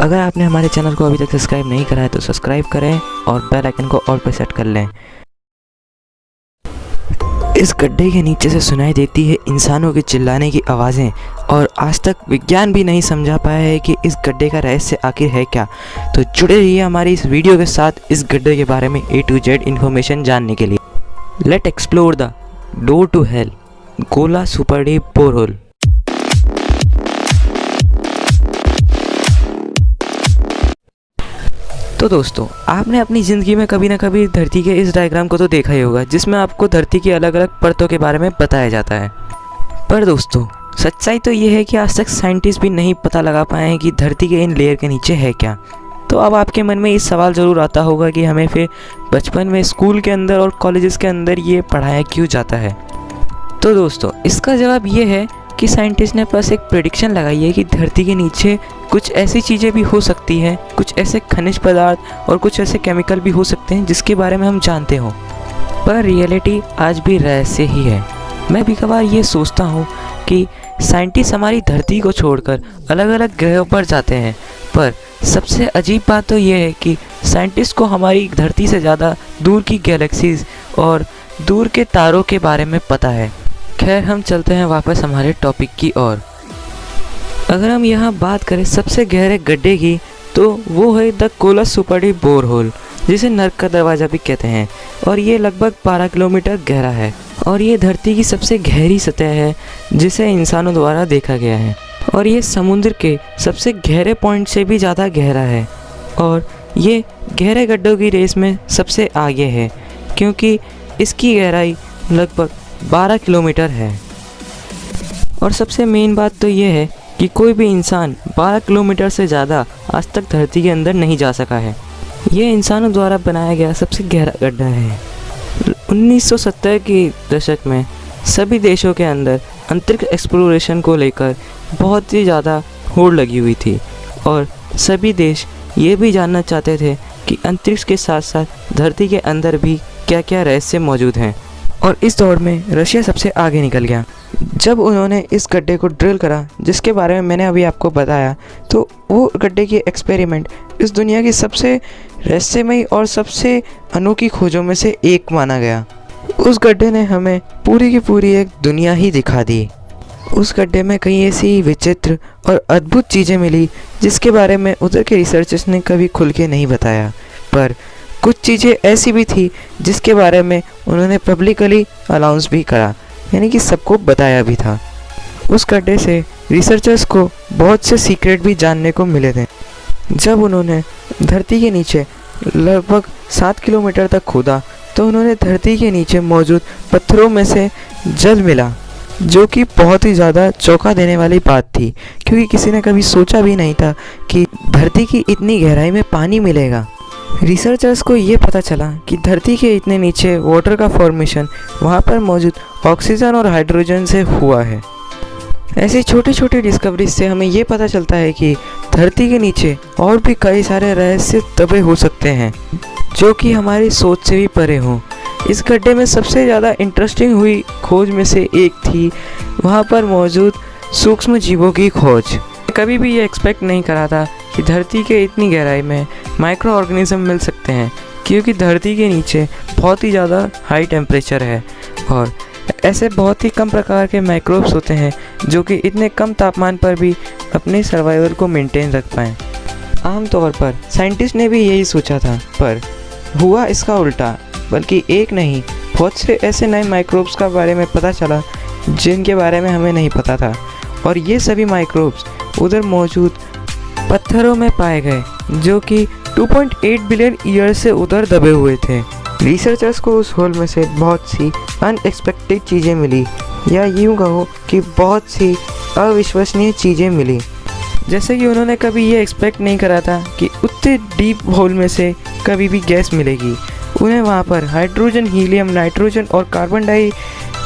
अगर आपने हमारे चैनल को अभी तक सब्सक्राइब नहीं करा है तो सब्सक्राइब करें और बेल आइकन को ऑल पर सेट कर लें। इस गड्ढे के नीचे से सुनाई देती है इंसानों के चिल्लाने की आवाज़ें, और आज तक विज्ञान भी नहीं समझा पाया है कि इस गड्ढे का रहस्य आखिर है क्या। तो जुड़े रहिए हमारी इस वीडियो के साथ इस गड्ढे के बारे में A to Z इन्फॉर्मेशन जानने के लिए। Let explore the door to hell, Kola super deep borehole. तो दोस्तों, आपने अपनी ज़िंदगी में कभी ना कभी धरती के इस डायग्राम को तो देखा ही होगा, जिसमें आपको धरती की अलग अलग परतों के बारे में बताया जाता है। पर दोस्तों, सच्चाई तो ये है कि आज तक साइंटिस्ट भी नहीं पता लगा पाए हैं कि धरती के इन लेयर के नीचे है क्या। तो अब आपके मन में ये सवाल ज़रूर आता होगा कि हमें फिर बचपन में स्कूल के अंदर और कॉलेजेस के अंदर ये पढ़ाया क्यों जाता है। तो दोस्तों, इसका जवाब ये है कि साइंटिस्ट ने बस एक प्रेडिक्शन लगाई है कि धरती के नीचे कुछ ऐसी चीज़ें भी हो सकती हैं, कुछ ऐसे खनिज पदार्थ और कुछ ऐसे केमिकल भी हो सकते हैं जिसके बारे में हम जानते हों। पर रियलिटी आज भी रहस्य ही है। मैं भी कभार ये सोचता हूँ कि साइंटिस्ट हमारी धरती को छोड़कर अलग अलग ग्रहों पर जाते हैं, पर सबसे अजीब बात तो ये है कि साइंटिस्ट को हमारी धरती से ज़्यादा दूर की गैलेक्सीज और दूर के तारों के बारे में पता है। खैर, हम चलते हैं वापस हमारे टॉपिक की ओर। अगर हम यहाँ बात करें सबसे गहरे गड्ढे की, तो वो है द गोला सुपर डीप बोरहोल, जिसे नर्क का दरवाज़ा भी कहते हैं, और ये लगभग 12 किलोमीटर गहरा है और ये धरती की सबसे गहरी सतह है जिसे इंसानों द्वारा देखा गया है। और ये समुद्र के सबसे गहरे पॉइंट से भी ज़्यादा गहरा है और ये गहरे गड्ढों की रेस में सबसे आगे है, क्योंकि इसकी गहराई लगभग 12 किलोमीटर है। और सबसे मेन बात तो ये है कि कोई भी इंसान 12 किलोमीटर से ज़्यादा आज तक धरती के अंदर नहीं जा सका है। ये इंसानों द्वारा बनाया गया सबसे गहरा गड्ढा है। 1970 के दशक में सभी देशों के अंदर अंतरिक्ष एक्सप्लोरेशन को लेकर बहुत ही ज़्यादा होड़ लगी हुई थी, और सभी देश ये भी जानना चाहते थे कि अंतरिक्ष के साथ साथ धरती के अंदर भी क्या क्या रहस्य मौजूद हैं। और इस दौर में रशिया सबसे आगे निकल गया। जब उन्होंने इस गड्ढे को ड्रिल करा, जिसके बारे में मैंने अभी आपको बताया, तो वो गड्ढे की एक्सपेरिमेंट इस दुनिया की सबसे रहस्यमयी और सबसे अनोखी खोजों में से एक माना गया। उस गड्ढे ने हमें पूरी की पूरी एक दुनिया ही दिखा दी। उस गड्ढे में कई ऐसी विचित्र और अद्भुत चीज़ें मिली जिसके बारे में उधर के रिसर्चर्स ने कभी खुल के नहीं बताया, पर कुछ चीज़ें ऐसी भी थी जिसके बारे में उन्होंने पब्लिकली अनाउंस भी करा, यानी कि सबको बताया भी था। उस गड्ढे से रिसर्चर्स को बहुत से सीक्रेट भी जानने को मिले थे। जब उन्होंने धरती के नीचे लगभग 7 किलोमीटर तक खोदा, तो उन्होंने धरती के नीचे मौजूद पत्थरों में से जल मिला, जो कि बहुत ही ज़्यादा चौंका देने वाली बात थी, क्योंकि किसी ने कभी सोचा भी नहीं था कि धरती की इतनी गहराई में पानी मिलेगा। रिसर्चर्स को ये पता चला कि धरती के इतने नीचे वाटर का फॉर्मेशन वहाँ पर मौजूद ऑक्सीजन और हाइड्रोजन से हुआ है। ऐसी छोटी छोटी डिस्कवरीज से हमें ये पता चलता है कि धरती के नीचे और भी कई सारे रहस्य दबे हो सकते हैं जो कि हमारी सोच से भी परे हों। इस गड्ढे में सबसे ज़्यादा इंटरेस्टिंग हुई खोज में से एक थी वहाँ पर मौजूद सूक्ष्म जीवों की खोज। कभी भी ये एक्सपेक्ट नहीं करा था कि धरती के इतनी गहराई में माइक्रो ऑर्गेनिज्म मिल सकते हैं, क्योंकि धरती के नीचे बहुत ही ज़्यादा हाई टेम्परेचर है और ऐसे बहुत ही कम प्रकार के माइक्रोब्स होते हैं जो कि इतने कम तापमान पर भी अपने सर्वाइवल को मेंटेन रख पाएँ। आमतौर पर साइंटिस्ट ने भी यही सोचा था, पर हुआ इसका उल्टा, बल्कि एक नहीं बहुत से ऐसे नए माइक्रोब्स का बारे में पता चला जिनके बारे में हमें नहीं पता था, और ये सभी माइक्रोब्स उधर मौजूद पत्थरों में पाए गए जो कि 2.8 बिलियन ईयर से उधर दबे हुए थे। रिसर्चर्स को उस होल में से बहुत सी अनएक्सपेक्टेड चीज़ें मिली, या यूँ कहो कि बहुत सी अविश्वसनीय चीज़ें मिली। जैसे कि उन्होंने कभी ये एक्सपेक्ट नहीं करा था कि उतने डीप होल में से कभी भी गैस मिलेगी। उन्हें वहाँ पर हाइड्रोजन, हीलियम, नाइट्रोजन और कार्बन डाई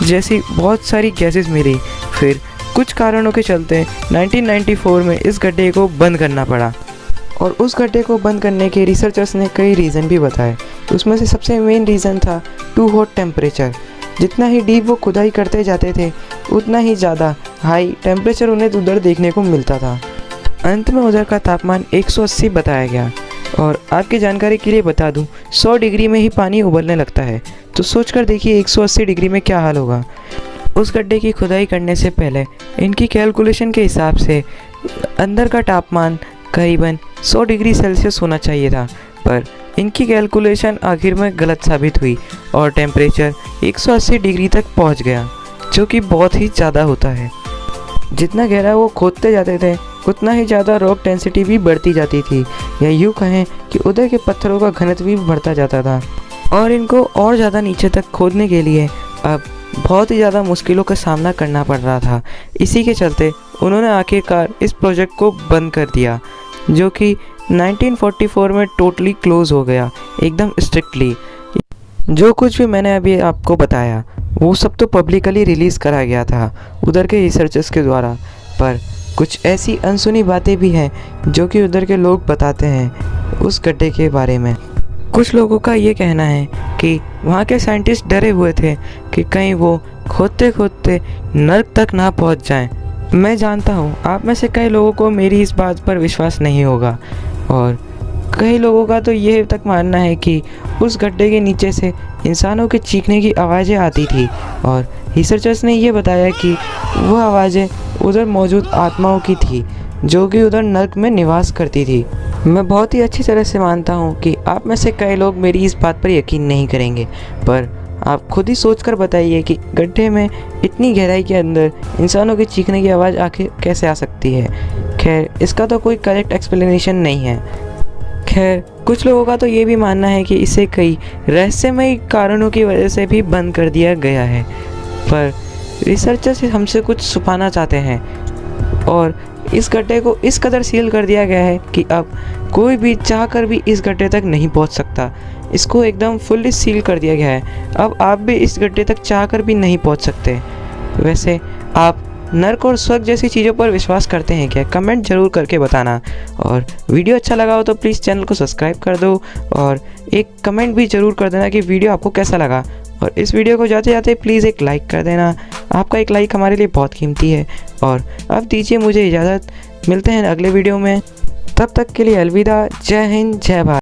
जैसी बहुत सारी गैसेस मिली। फिर कुछ कारणों के चलते 1994 में इस गड्ढे को बंद करना पड़ा, और उस गड्ढे को बंद करने के रिसर्चर्स ने कई रीज़न भी बताए। उसमें से सबसे मेन रीज़न था टू हॉट टेम्परेचर। जितना ही डीप वो खुदाई करते जाते थे, उतना ही ज़्यादा हाई टेम्परेचर उन्हें उधर देखने को मिलता था। अंत में उधर का तापमान 180 बताया गया। और आपकी जानकारी के लिए बता दूं, 100 डिग्री में ही पानी उबलने लगता है, तो सोचकर देखिए 180 डिग्री में क्या हाल होगा। उस गड्ढे की खुदाई करने से पहले इनकी कैलकुलेशन के हिसाब से अंदर का तापमान करीबन 100 डिग्री सेल्सियस होना चाहिए था, पर इनकी कैलकुलेशन आखिर में गलत साबित हुई और टेम्परेचर 180 डिग्री तक पहुंच गया, जो कि बहुत ही ज़्यादा होता है। जितना गहरा वो खोदते जाते थे उतना ही ज़्यादा रॉक डेंसिटी भी बढ़ती जाती थी, या यूँ कहें कि उधर के पत्थरों का घनत्व भी बढ़ता जाता था और इनको और ज़्यादा नीचे तक खोदने के लिए अब बहुत ही ज़्यादा मुश्किलों का सामना करना पड़ रहा था। इसी के चलते उन्होंने आखिरकार इस प्रोजेक्ट को बंद कर दिया, जो कि 1944 में टोटली क्लोज हो गया, एकदम स्ट्रिक्टली। जो कुछ भी मैंने अभी आपको बताया वो सब तो पब्लिकली रिलीज़ करा गया था उधर के रिसर्चर्स के द्वारा, पर कुछ ऐसी अनसुनी बातें भी हैं जो कि उधर के लोग बताते हैं उस गड्ढे के बारे में। कुछ लोगों का ये कहना है कि वहाँ के साइंटिस्ट डरे हुए थे कि कहीं वो खोदते खोदते नर्क तक ना पहुँच जाएं। मैं जानता हूँ आप में से कई लोगों को मेरी इस बात पर विश्वास नहीं होगा, और कई लोगों का तो ये तक मानना है कि उस गड्ढे के नीचे से इंसानों के चीखने की आवाज़ें आती थी, और रिसर्चर्स ने ये बताया कि वह आवाज़ें उधर मौजूद आत्माओं की थी जो कि उधर नर्क में निवास करती थी। मैं बहुत ही अच्छी तरह से मानता हूँ कि आप में से कई लोग मेरी इस बात पर यकीन नहीं करेंगे, पर आप खुद ही सोचकर बताइए कि गड्ढे में इतनी गहराई के अंदर इंसानों के चीखने की आवाज़ आखिर कैसे आ सकती है। खैर, इसका तो कोई करेक्ट एक्सप्लेनेशन नहीं है। खैर, कुछ लोगों का तो ये भी मानना है कि इसे कई रहस्यमयी कारणों की वजह से भी बंद कर दिया गया है, पर रिसर्चर्स हमसे कुछ छुपाना चाहते हैं और इस गड्ढे को इस कदर सील कर दिया गया है कि अब कोई भी चाहकर भी इस गड्ढे तक नहीं पहुंच सकता। इसको एकदम फुल्ली सील कर दिया गया है। अब आप भी इस गड्ढे तक चाहकर भी नहीं पहुंच सकते। वैसे आप नर्क और स्वर्ग जैसी चीज़ों पर विश्वास करते हैं क्या? कमेंट ज़रूर करके बताना, और वीडियो अच्छा लगा हो तो प्लीज़ चैनल को सब्सक्राइब कर दो और एक कमेंट भी ज़रूर कर देना कि वीडियो आपको कैसा लगा। और इस वीडियो को जाते जाते प्लीज़ एक लाइक कर देना, आपका एक लाइक हमारे लिए बहुत कीमती है। और अब दीजिए मुझे इजाज़त, मिलते हैं अगले वीडियो में, तब तक के लिए अलविदा। जय हिंद, जय भारत।